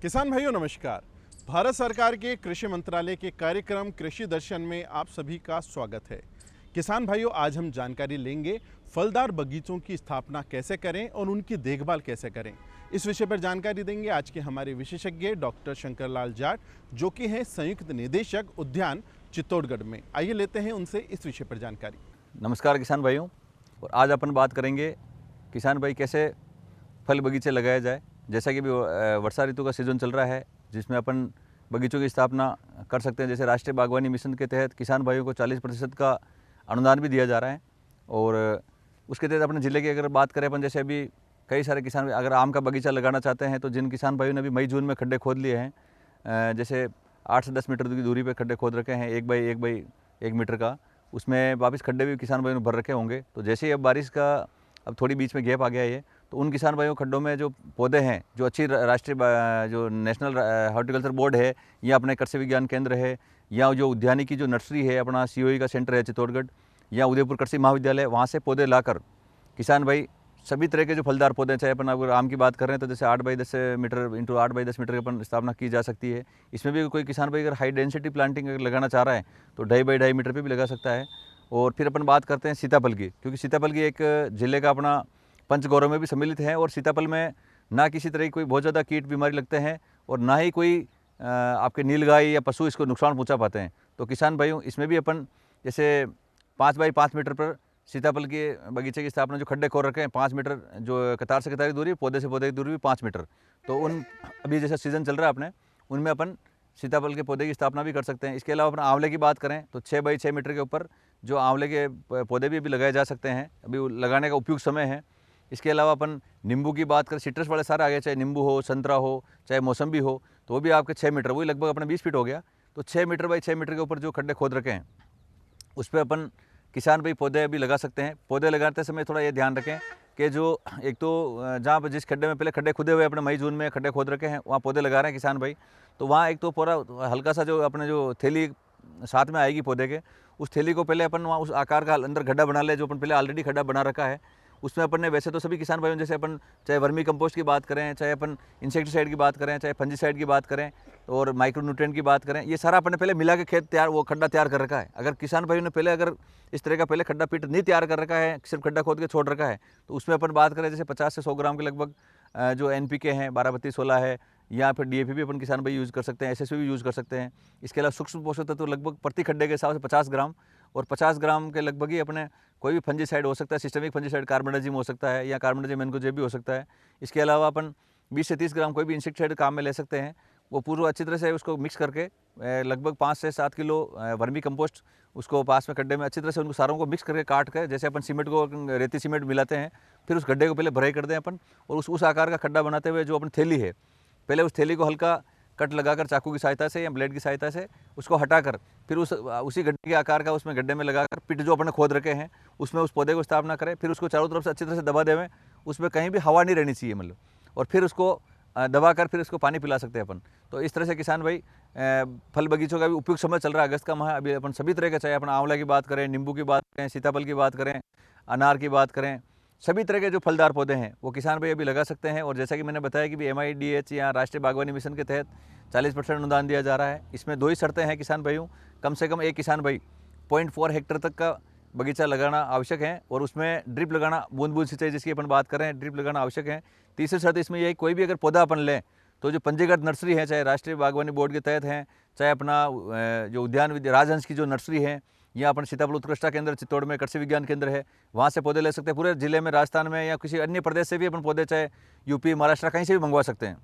किसान भाइयों नमस्कार। भारत सरकार के कृषि मंत्रालय के कार्यक्रम कृषि दर्शन में आप सभी का स्वागत है। किसान भाइयों, आज हम जानकारी लेंगे फलदार बगीचों की स्थापना कैसे करें और उनकी देखभाल कैसे करें। इस विषय पर जानकारी देंगे आज के हमारे विशेषज्ञ डॉक्टर शंकरलाल जाट, जो कि हैं संयुक्त निदेशक उद्यान चित्तौड़गढ़ में। आइए लेते हैं उनसे इस विषय पर जानकारी। नमस्कार किसान भाइयों, और आज अपन बात करेंगे किसान भाई कैसे फल बगीचे लगाया जाए। जैसा कि अभी वर्षा ऋतु का सीज़न चल रहा है, जिसमें अपन बगीचों की स्थापना कर सकते हैं। जैसे राष्ट्रीय बागवानी मिशन के तहत किसान भाइयों को 40% का अनुदान भी दिया जा रहा है। और उसके तहत अपने ज़िले की अगर बात करें अपन, जैसे अभी कई सारे किसान अगर आम का बगीचा लगाना चाहते हैं, तो जिन किसान भाइयों ने अभी मई जून में खड्डे खोद लिए हैं, जैसे 8 से 10 मीटर की दूरी पर खड्डे खोद रखे हैं, 1 बाई 1 मीटर का, उसमें वापस खड्डे भी किसान भाइयों ने भर रखे होंगे। तो जैसे ही अब बारिश का अब थोड़ी बीच में गैप आ गया है, तो उन किसान भाइयों खड्डों में जो पौधे हैं, जो अच्छी राष्ट्रीय जो नेशनल हॉर्टिकल्चर बोर्ड है, या अपने कृषि विज्ञान केंद्र है, या जो उद्यानिकी जो नर्सरी है, अपना सीओई का सेंटर है चित्तौड़गढ़, या उदयपुर कृषि महाविद्यालय, वहाँ से पौधे लाकर किसान भाई सभी तरह के जो फलदार पौधे, चाहे अपन अगर आम की बात कर रहे हैं तो जैसे 8 by 10 metre into 8 by 10 metre की अपन स्थापना की जा सकती है। इसमें भी कोई किसान भाई अगर हाई डेंसिटी प्लांटिंग अगर लगाना चाह रहा है तो 2.5 बाई 2.5 मीटर पर भी लगा सकता है। और फिर अपन बात करते हैं सीताफल की, क्योंकि सीताफल की एक जिले का अपना पंचगौरव में भी सम्मिलित है। और सीताफल में ना किसी तरह की कोई बहुत ज़्यादा कीट बीमारी लगते हैं, और ना ही कोई आपके नीलगाय या पशु इसको नुकसान पहुंचा पाते हैं। तो किसान भाइयों, इसमें भी अपन जैसे 5 बाई 5 मीटर पर सीताफल के बगीचे की स्थापना, जो खड्डे खोद रखे हैं 5 मीटर, जो कतार से कतार की दूरी, पौधे से पौधे की दूरी भी 5 मीटर, तो उन अभी जैसा सीज़न चल रहा है अपने, उनमें अपन सीताफल के पौधे की स्थापना भी कर सकते हैं। इसके अलावा अपन आंवले की बात करें तो 6 बाई 6 मीटर के ऊपर जो आंवले के पौधे भी अभी लगाए जा सकते हैं, अभी लगाने का उपयुक्त समय है। इसके अलावा अपन नींबू की बात करें, सिट्रस वाले सारे आ गए, चाहे नींबू हो, संतरा हो, चाहे मौसम्बी हो, तो वो भी आपके 6 मीटर, वही लगभग अपना 20 फीट हो गया। तो 6 मीटर बाई 6 मीटर के ऊपर जो खड्डे खोद रखे हैं, उस पर अपन किसान भाई पौधे अभी लगा सकते हैं। पौधे लगाते समय थोड़ा ये ध्यान रखें कि जो एक तो जहाँ पर जिस खड्डे में पहले खड्डे खुदे हुए अपने मई जून में खड्डे खोद रखे हैं, वहाँ पौधे लगा रहे हैं किसान भाई, तो वहाँ एक तो पूरा हल्का सा जो अपने जो थैली साथ में आएगी पौधे के, उस थैली को पहले अपन वहाँ उस आकार का अंदर गड्ढा बना ले, जो अपन पहले ऑलरेडी गड्ढा बना रखा है। उसमें अपन ने, वैसे तो सभी किसान भाइयों, जैसे अपन चाहे वर्मी कंपोस्ट की बात करें, चाहे अपन इंसेक्टिसाइड की बात करें, चाहे फंजीसाइड की बात करें, और माइक्रो न्यूट्रिएंट की बात करें, ये सारा अपन ने पहले मिला के खेत तैयार, वो खड्डा तैयार कर रखा है। अगर किसान भाइयों ने पहले अगर इस तरह का पहले खड्डा पीट नहीं तैयार कर रखा है, सिर्फ खड्डा खोद के छोड़ रखा है, तो उसमें अपन बात करें जैसे 50 से 100 ग्राम के लगभग जो NPK हैं, 12-32-16 है, या फिर DAP भी अपन किसान भाई यूज़ कर सकते हैं, SSP भी यूज़ कर सकते हैं। इसके अलावा सूक्ष्म पोषक तत्व लगभग प्रति खड्डे के हिसाब से 50 ग्राम, और 50 ग्राम के लगभग ही अपने कोई भी फंजीसाइड हो सकता है, सिस्टमिक फंजीसाइड कार्बेंडाजिम हो सकता है, या कार्बेंडाजिम मैनकोजेब भी हो सकता है। इसके अलावा अपन 20 से 30 ग्राम कोई भी इंसेक्टिसाइड काम में ले सकते हैं। वो पूरा अच्छी तरह से उसको मिक्स करके लगभग 5 से 7 किलो वर्मी कंपोस्ट उसको पास में खड्डे में अच्छी तरह से उनको सारों को मिक्स करके काट कर, जैसे अपन सीमेंट को रेती सीमेंट मिलाते हैं, फिर उस गड्ढे को पहले भराई कर दें अपन, और उस आकार का खड्डा बनाते हुए जो अपनी थैली है, पहले उस थैली को हल्का कट लगाकर चाकू की सहायता से या ब्लेड की सहायता से उसको हटाकर, फिर उसी गड्ढे के आकार का उसमें गड्ढे में लगाकर पिट जो अपने खोद रखे हैं उसमें उस पौधे को स्थापना करें। फिर उसको चारों तरफ से अच्छी तरह से दबा देवें, उसमें कहीं भी हवा नहीं रहनी चाहिए मतलब, और फिर उसको दबा कर फिर उसको पानी पिला सकते हैं अपन। तो इस तरह से किसान भाई फल बगीचों का भी उपयुक्त समय चल रहा है, अगस्त का माह। अभी अपन सभी तरह का, चाहे अपन आंवला की बात करें, नींबू की बात करें, सीताफल की बात करें, अनार की बात करें, सभी तरह के जो फलदार पौधे हैं वो किसान भाई अभी लगा सकते हैं। और जैसा कि मैंने बताया कि MIDH या राष्ट्रीय बागवानी मिशन के तहत 40% अनुदान दिया जा रहा है। इसमें 2 ही शर्तें हैं किसान भाइयों, कम से कम एक किसान भाई 0.4 हेक्टेयर तक का बगीचा लगाना आवश्यक है, और उसमें ड्रिप लगाना, बूंद बूंद सिंचाई जिसकी अपन बात करें, ड्रिप लगाना आवश्यक है। तीसरी शर्त इसमें यही, कोई भी अगर पौधा अपन लें तो जो पंजीकृत नर्सरी है, चाहे राष्ट्रीय बागवानी बोर्ड के तहत हैं, चाहे अपना जो उद्यान राजहंस की जो नर्सरी है, या अपन सीताफल उत्कृष्टता केंद्र चित्तौड़ में कृषि विज्ञान केंद्र है, वहाँ से पौधे ले सकते हैं। पूरे जिले में, राजस्थान में या किसी अन्य प्रदेश से भी अपन पौधे, चाहे यूपी, महाराष्ट्र, कहीं से भी मंगवा सकते हैं,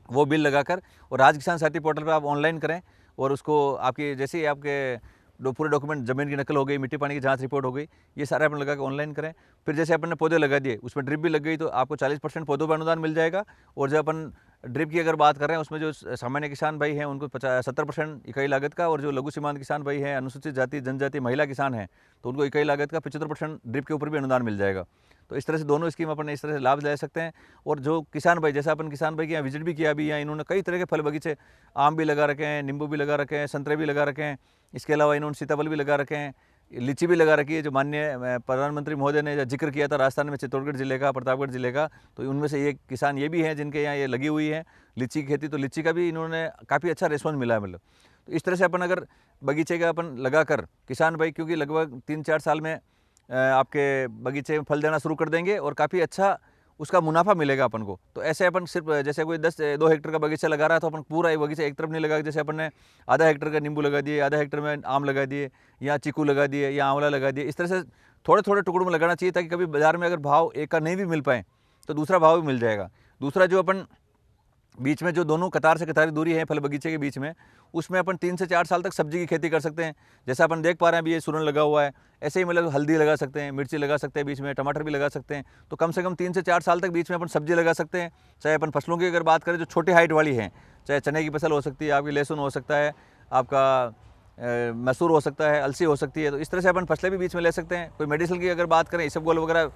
वो बिल लगाकर। और राज किसान साथी पोर्टल पर आप ऑनलाइन करें, और उसको आपकी जैसे ही आपके पूरे डॉक्यूमेंट, जमीन की नकल हो गई, मिट्टी पानी की जांच रिपोर्ट हो गई, ये सारे अपन लगा के ऑनलाइन करें। फिर जैसे अपन ने पौधे लगा दिए, उसमें ड्रिप भी लग गई, तो आपको 40% पौधों पर अनुदान मिल जाएगा। और जब अपन ड्रिप की अगर बात कर रहे हैं, उसमें जो सामान्य किसान भाई हैं उनको 70% इकाई लागत का, और जो लघु सीमांत किसान भाई हैं, अनुसूचित जाति जनजाति महिला किसान हैं, तो उनको इकाई लागत का 75% ड्रिप के ऊपर भी अनुदान मिल जाएगा। तो इस तरह से दोनों स्कीम अपन इस तरह से लाभ ले सकते हैं। और जो किसान भाई, जैसा अपन किसान भाई के यहाँ विजिट भी किया अभी, यहाँ इन्होंने कई तरह के फल बगीचे, आम भी लगा रखे हैं, नींबू भी लगा रखे हैं, संतरे भी लगा रखे हैं, इसके अलावा इन्होंने सीताफल भी लगा रखे हैं, लीची भी लगा रखी है, जो माननीय प्रधानमंत्री महोदय ने जो जिक्र किया था राजस्थान में चित्तौड़गढ़ जिले का, प्रतापगढ़ जिले का, तो उनमें से ये किसान ये भी हैं जिनके यहाँ ये लगी हुई है लीची की खेती। तो लीची का भी इन्होंने काफ़ी अच्छा रिस्पॉन्स मिला है। मतलब तो इस तरह से अपन अगर बगीचे का अपन लगा कर किसान भाई, क्योंकि लगभग 3-4 साल में आपके बगीचे में फल देना शुरू कर देंगे और काफ़ी अच्छा उसका मुनाफा मिलेगा अपन को। तो ऐसे अपन सिर्फ जैसे कोई 2 हेक्टेयर का बगीचा लगा रहा है तो अपन पूरा बगीचा एक तरफ नहीं लगा, जैसे अपन ने आधा हेक्टेयर का नींबू लगा दिए, आधा हेक्टेयर में आम लगा दिए, या चीकू लगा दिए, या आंवला लगा दिए। इस तरह से थोड़े थोड़े टुकड़ों में लगाना चाहिए, ताकि कभी बाजार में अगर भाव एक का नहीं भी मिल पाए तो दूसरा भाव भी मिल जाएगा। दूसरा जो अपन बीच में जो दोनों कतार से कतारी दूरी है फल बगीचे के बीच में, उसमें अपन 3 से 4 साल तक सब्जी की खेती कर सकते हैं। जैसा अपन देख पा रहे हैं अभी ये सूरन लगा हुआ है, ऐसे ही मतलब हल्दी लगा सकते हैं, मिर्ची लगा सकते हैं, बीच में टमाटर भी लगा सकते हैं। तो कम से कम 3 से 4 साल तक बीच में अपन सब्जी लगा सकते हैं। चाहे अपन फसलों की अगर बात करें जो छोटी हाइट वाली हैं, चाहे चने की फसल हो सकती है, आपकी लहसुन हो सकता है, आपका मसूर हो सकता है, अलसी हो सकती है। तो इस तरह से अपन फसलें भी बीच में ले सकते हैं। कोई मेडिसिन की अगर बात करें, इसबगोल वगैरह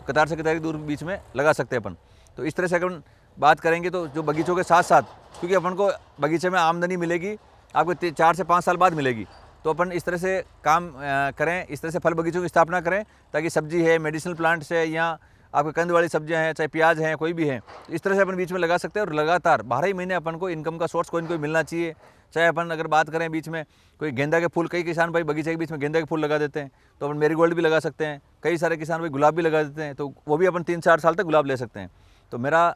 कतार से कतारी दूर बीच में लगा सकते हैं अपन। तो इस तरह से अपन बात करेंगे तो जो बगीचों के साथ साथ, क्योंकि अपन को बगीचे में आमदनी मिलेगी आपको 4 से 5 साल बाद मिलेगी, तो अपन इस तरह से काम करें, इस तरह से फल बगीचों की स्थापना करें ताकि सब्जी है, मेडिसिनल प्लांट्स है, या आपके कंद वाली सब्जियां हैं, चाहे प्याज हैं, कोई भी हैं, इस तरह से अपन बीच में लगा सकते हैं। और लगातार 12 ही महीने अपन को इनकम का सोर्स कोई ना कोई मिलना चाहिए। चाहे अपन अगर बात करें बीच में कोई गेंदा के फूल, कई किसान भाई बगीचे के बीच में गेंदा के फूल लगा देते हैं, तो अपन मेरीगोल्ड भी लगा सकते हैं। कई सारे किसान भाई गुलाब भी लगा देते हैं, तो वो भी अपन 3-4 साल तक गुलाब ले सकते हैं। तो मेरा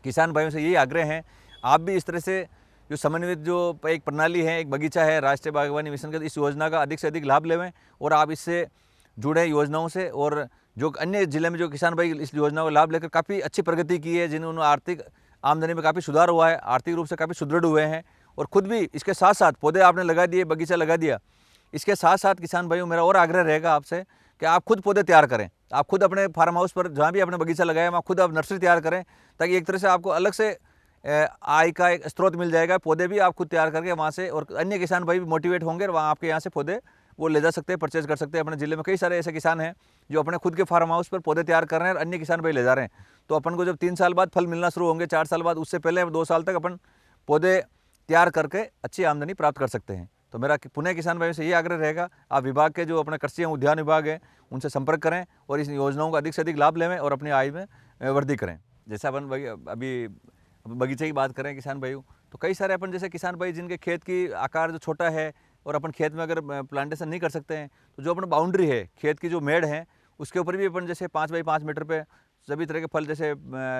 किसान भाइयों से यही आग्रह है, आप भी इस तरह से जो समन्वित जो एक प्रणाली है, एक बगीचा है राष्ट्रीय बागवानी मिशन का, इस योजना का अधिक से अधिक लाभ लेवें और आप इससे जुड़े योजनाओं से। और जो अन्य जिले में जो किसान भाई इस योजना का लाभ लेकर काफ़ी अच्छी प्रगति की है, जिन्होंने आर्थिक आमदनी में काफ़ी सुधार हुआ है, आर्थिक रूप से काफ़ी सुदृढ़ हुए हैं, और खुद भी इसके साथ साथ पौधे आपने लगा दिए, बगीचा लगा दिया, इसके साथ साथ किसान भाइयों मेरा और आग्रह रहेगा आपसे कि आप खुद पौधे तैयार करें। आप खुद अपने फार्म हाउस पर जहाँ भी आपने बगीचा लगाया वहाँ खुद आप नर्सरी तैयार करें, ताकि एक तरह से आपको अलग से आय का एक स्रोत मिल जाएगा। पौधे भी आप खुद तैयार करके वहाँ से, और अन्य किसान भाई भी मोटिवेट होंगे और वहाँ आपके यहाँ से पौधे वो ले जा सकते हैं, परचेज कर सकते हैं। अपने जिले में कई सारे ऐसे किसान हैं जो अपने खुद के फार्म हाउस पर पौधे तैयार कर रहे हैं और अन्य किसान भाई ले जा रहे हैं। तो अपन को जब 3 साल बाद फल मिलना शुरू होंगे, 4 साल बाद, उससे पहले 2 साल तक अपन पौधे तैयार करके अच्छी आमदनी प्राप्त कर सकते हैं। तो मेरा पुनः किसान भाइयों से ये आग्रह रहेगा, आप विभाग के जो अपने कृषि एवं उद्यान विभाग है उनसे संपर्क करें और इस योजनाओं का अधिक से अधिक लाभ लेवें और अपनी आय में वृद्धि करें। जैसे अपन अभी बगीचे की बात करें किसान भाइयों, तो कई सारे अपन जैसे किसान भाई जिनके खेत की आकार जो छोटा है और अपन खेत में अगर प्लांटेशन नहीं कर सकते हैं, तो जो अपन बाउंड्री है, खेत की जो मेड़ है, उसके ऊपर भी अपन जैसे 5 बाई 5 मीटर पे सभी तरह के फल, जैसे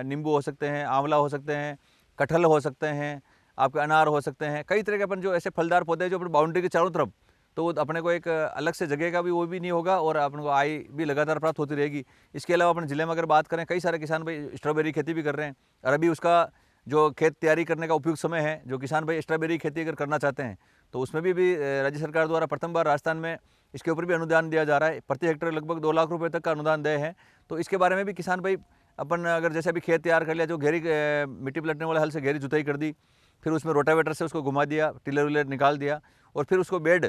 नींबू हो सकते हैं, आंवला हो सकते हैं, कटहल हो सकते हैं, आपके अनार हो सकते हैं, कई तरह के अपन जो ऐसे फलदार पौधे जो अपन बाउंड्री के चारों तरफ, तो अपने को एक अलग से जगह का भी वो भी नहीं होगा और अपन को आय भी लगातार प्राप्त होती रहेगी। इसके अलावा अपन जिले में अगर बात करें, कई सारे किसान भाई स्ट्रॉबेरी खेती भी कर रहे हैं, और अभी उसका जो खेत तैयारी करने का उपयुक्त समय है। जो किसान भाई स्ट्रॉबेरी खेती अगर करना चाहते हैं तो उसमें भी राज्य सरकार द्वारा प्रथम बार राजस्थान में इसके ऊपर भी अनुदान दिया जा रहा है। प्रति हेक्टेयर लगभग 2 लाख रुपए तक का अनुदान देय है। तो इसके बारे में भी किसान भाई अपन अगर जैसे अभी खेत तैयार कर लिया, जो घेरी मिट्टी पलटने वाले हल से घेरी जुताई कर दी, फिर उसमें रोटावेटर से उसको घुमा दिया, टिलर विलर निकाल दिया, और फिर उसको बेड,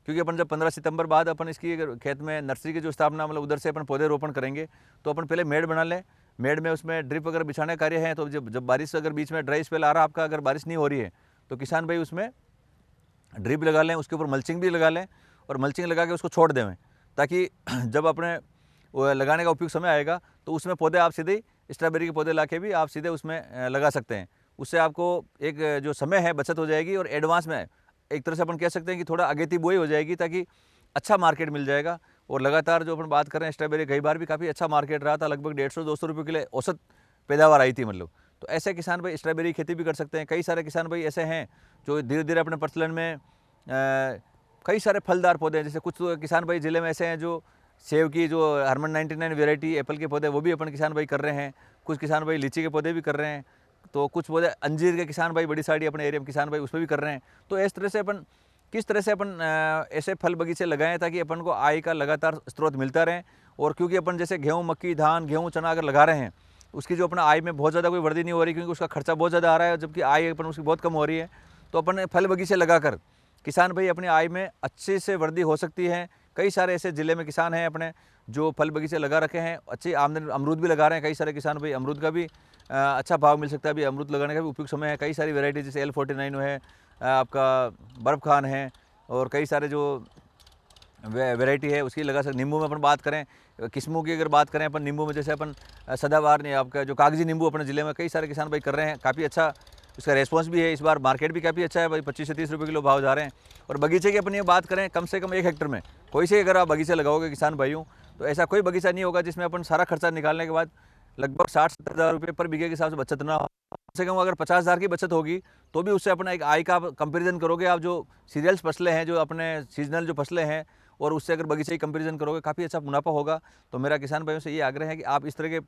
क्योंकि अपन जब 15 सितंबर बाद अपन इसकी अगर खेत में नर्सरी की जो स्थापना, मतलब उधर से अपन पौधे रोपण करेंगे, तो अपन पहले मेड़ बना लें। मेड़ में उसमें ड्रिप अगर बिछाने कार्य है, तो जब बारिश अगर बीच में ड्राई स्पेल आ रहा आपका, अगर बारिश नहीं हो रही है, तो किसान भाई उसमें ड्रिप लगा लें, उसके ऊपर मल्चिंग भी लगा लें, और मल्चिंग लगा के उसको छोड़ दें, ताकि जब अपने लगाने का उपयुक्त समय आएगा तो उसमें पौधे आप सीधे स्ट्रॉबेरी के पौधे ला के भी आप सीधे उसमें लगा सकते हैं। उससे आपको एक जो समय है बचत हो जाएगी, और एडवांस में एक तरह से अपन कह सकते हैं कि थोड़ा अगेती बुआई हो जाएगी, ताकि अच्छा मार्केट मिल जाएगा। और लगातार जो अपन बात कर रहे हैं स्ट्रॉबेरी, कई बार भी काफ़ी अच्छा मार्केट रहा था, लगभग 150-200 रुपये के लिए औसत पैदावार आई थी मतलब। तो ऐसे किसान भाई स्ट्रॉबेरी खेती भी कर सकते हैं। कई सारे किसान भाई ऐसे हैं जो धीरे धीरे अपने प्रचलन में कई सारे फलदार पौधे हैं। जैसे कुछ तो किसान भाई जिले में ऐसे हैं जो सेब की जो हरमन 99 वेराइटी एप्पल के पौधे, वो भी अपन किसान भाई कर रहे हैं। कुछ किसान भाई लीची के पौधे भी कर रहे हैं, तो कुछ पौधे अंजीर के किसान भाई बड़ी साड़ी अपने एरिया में किसान भाई उसमें भी कर रहे हैं। तो इस तरह से अपन किस तरह से अपन ऐसे फल बगीचे लगाएं ताकि अपन को आय का लगातार स्रोत मिलता रहे। और क्योंकि अपन जैसे गेहूँ, मक्की, धान, गेहूँ, चना अगर लगा रहे हैं, उसकी जो अपना आय में बहुत ज़्यादा कोई वृद्धि नहीं हो रही, क्योंकि उसका खर्चा बहुत ज़्यादा आ रहा है, जबकि आय अपन उसकी बहुत कम हो रही है। तो अपन फल बगीचे लगाकर किसान भाई अपनी आय में अच्छे से वृद्धि हो सकती है। कई सारे ऐसे ज़िले में किसान हैं अपने जो फल बगीचे लगा रखे हैं, अच्छी आमदनी, अमरूद भी लगा रहे हैं कई सारे किसान भाई, अमरूद का भी अच्छा भाव मिल सकता है। अभी अमरूद लगाने का भी उपयुक्त समय है। कई सारी वैरायटी जैसे L49 है, आपका बर्फ़ खान है, और कई सारे जो वैरायटी है उसकी लगा सकते। नींबू में अपन बात करें, किस्मों की अगर बात करें अपन नींबू में, जैसे अपन सदाबहार नहीं, आपका जो कागजी नींबू अपने ज़िले में कई सारे किसान भाई कर रहे हैं, काफ़ी अच्छा उसका रेस्पॉन्स भी है। इस बार मार्केट भी काफ़ी अच्छा है भाई, 25 से 30 रुपये किलो भाव जा रहे हैं। और बगीचे की अपन ये बात करें, कम से कम 1 हेक्टर में कोई से अगर आप बगीचा लगाओगे किसान भाइयों, तो ऐसा कोई बगीचा नहीं होगा जिसमें अपन सारा खर्चा निकालने के बाद लगभग 60-70 हज़ार रुपये पर बीघे के हिसाब से बचत ना हो। कम से कम अगर 50 हज़ार की बचत होगी तो भी उससे अपना एक आय का कंपेरिजन करोगे आप, जो सीरियल्स फसलें हैं, जो अपने सीजनल जो फसलें हैं, और उससे अगर बगीचे की कंपेरिजन करोगे काफ़ी अच्छा मुनाफा होगा। तो मेरा किसान भाइयों से ये आग्रह है कि आप इस तरह के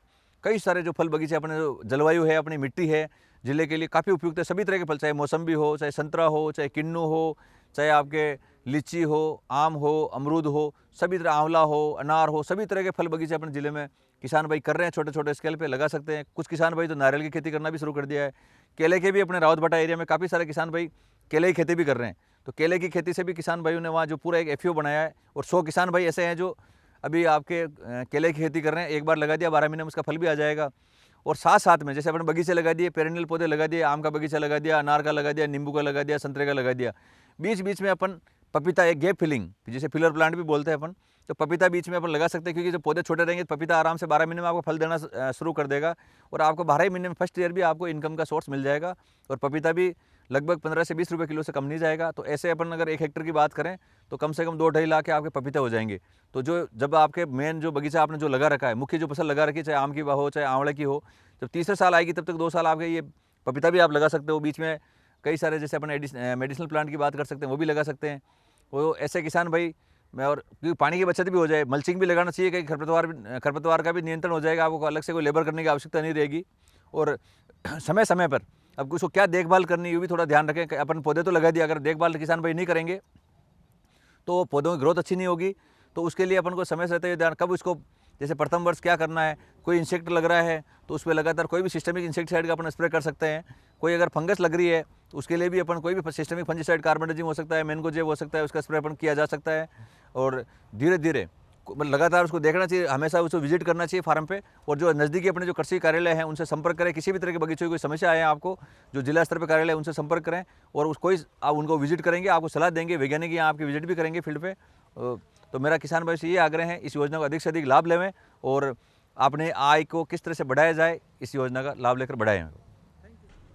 कई सारे जो फल बगीचे, अपने जो जलवायु है, अपनी मिट्टी है, जिले के लिए काफ़ी उपयुक्त है। सभी तरह के फल, चाहे मौसम्बी हो, चाहे संतरा हो, चाहे किन्नू हो, चाहे आपके लीची हो, आम हो, अमरूद हो, सभी तरह, आंवला हो, अनार हो, सभी तरह के फल बगीचे अपने ज़िले में किसान भाई कर रहे हैं। छोटे छोटे स्केल पे लगा सकते हैं। कुछ किसान भाई तो नारियल की खेती करना भी शुरू कर दिया है। केले के भी अपने रावतभाटा एरिया में काफ़ी सारे किसान भाई केले की खेती भी कर रहे हैं। तो केले की खेती से भी किसान भाइयों ने वहाँ जो पूरा एक एफपीओ बनाया है, और 100 किसान भाई ऐसे हैं जो अभी आपके केले की खेती कर रहे हैं। एक बार लगा दिया, 12 महीने में उसका फल भी आ जाएगा। और साथ साथ में जैसे अपने बगीचे लगा दिए, पेरेनियल पौधे लगा दिए, आम का बगीचा लगा दिया, अनार का लगा दिया, नींबू का लगा दिया, संतरे का लगा दिया। बीच बीच में अपन पपीता, एक गैप फिलिंग, जिसे फिलर प्लांट भी बोलते हैं अपन, तो पपीता बीच में अपन लगा सकते हैं, क्योंकि जब पौधे छोटे रहेंगे तो पपीता आराम से 12 महीने में आपको फल देना शुरू कर देगा, और आपको 12 महीने में फर्स्ट ईयर भी आपको इनकम का सोर्स मिल जाएगा। और पपीता भी लगभग 15 से 20 रुपये किलो से कम नहीं जाएगा। तो ऐसे अपन अगर 1 हेक्टर की बात करें तो कम से कम 2-2.5 लाख के आपके पपीते हो जाएंगे। तो जो जब आपके मेन जो बगीचा आपने जो लगा रखा है, मुख्य जो फसल लगा रखी है, चाहे आम की हो, चाहे आंवले की हो, जब तीसरे साल आएगी तब तक 2 साल आपके ये पपीता भी आप लगा सकते हो। बीच में कई सारे जैसे अपन मेडिसिनल प्लांट की बात कर सकते हैं, वो भी लगा सकते हैं। वो ऐसे किसान भाई मैं, और क्योंकि पानी की बचत भी हो जाए, मल्चिंग भी लगाना चाहिए, कहीं खरपतवार का भी नियंत्रण हो जाएगा, आपको अलग से कोई लेबर करने की आवश्यकता नहीं रहेगी। और समय समय पर अब उसको क्या देखभाल करनी है ये भी थोड़ा ध्यान रखें। अपन पौधे तो लगा दिया, अगर देखभाल किसान भाई नहीं करेंगे तो पौधों की ग्रोथ अच्छी नहीं होगी। तो उसके लिए अपन को समय से रहते हुए ध्यान, कब उसको, जैसे प्रथम वर्ष क्या करना है, कोई इंसेक्ट लग रहा है तो उस पर लगातार कोई भी सिस्टमिक इंसेक्टिसाइड का अपन स्प्रे कर सकते हैं। कोई अगर फंगस लग रही है तो उसके लिए भी अपन कोई भी सिस्टमिक फंजीसाइड, कार्बेंडाजिम हो सकता है, मैंगोजेब हो सकता है, उसका स्प्रे अपन किया जा सकता है। और धीरे धीरे लगातार उसको देखना चाहिए, हमेशा उसको विजिट करना चाहिए फार्म पे। और जो नज़दीकी अपने जो कृषि कार्यालय हैं उनसे संपर्क करें। किसी भी तरह के बगीचे की कोई समस्या आए आपको, जो जिला स्तर पर कार्यालय है उनसे संपर्क करें, और कोई आप उनको विजिट करेंगे, आपको सलाह देंगे, वैज्ञानिक यहाँ आपकी विजिट भी करेंगे फील्ड पे। तो मेरा किसान भाई से ये आग्रह है, इस योजना को अधिक से अधिक लाभ लें, और अपने आय को किस तरह से बढ़ाया जाए, इस योजना का लाभ लेकर बढ़ाएं।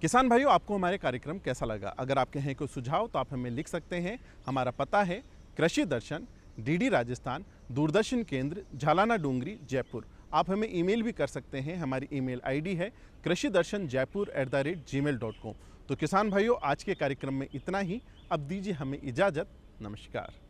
किसान भाइयों, आपको हमारे कार्यक्रम कैसा लगा? अगर आपके हैं कोई सुझाव तो आप हमें लिख सकते हैं। हमारा पता है कृषि दर्शन, डीडी राजस्थान, दूरदर्शन केंद्र, झालाना डूंगरी, जयपुर। आप हमें ईमेल भी कर सकते हैं। हमारी ईमेल आईडी है krishidarshanjaipur@gmail.com। तो किसान भाइयों, आज के कार्यक्रम में इतना ही। अब दीजिए हमें इजाज़त। नमस्कार।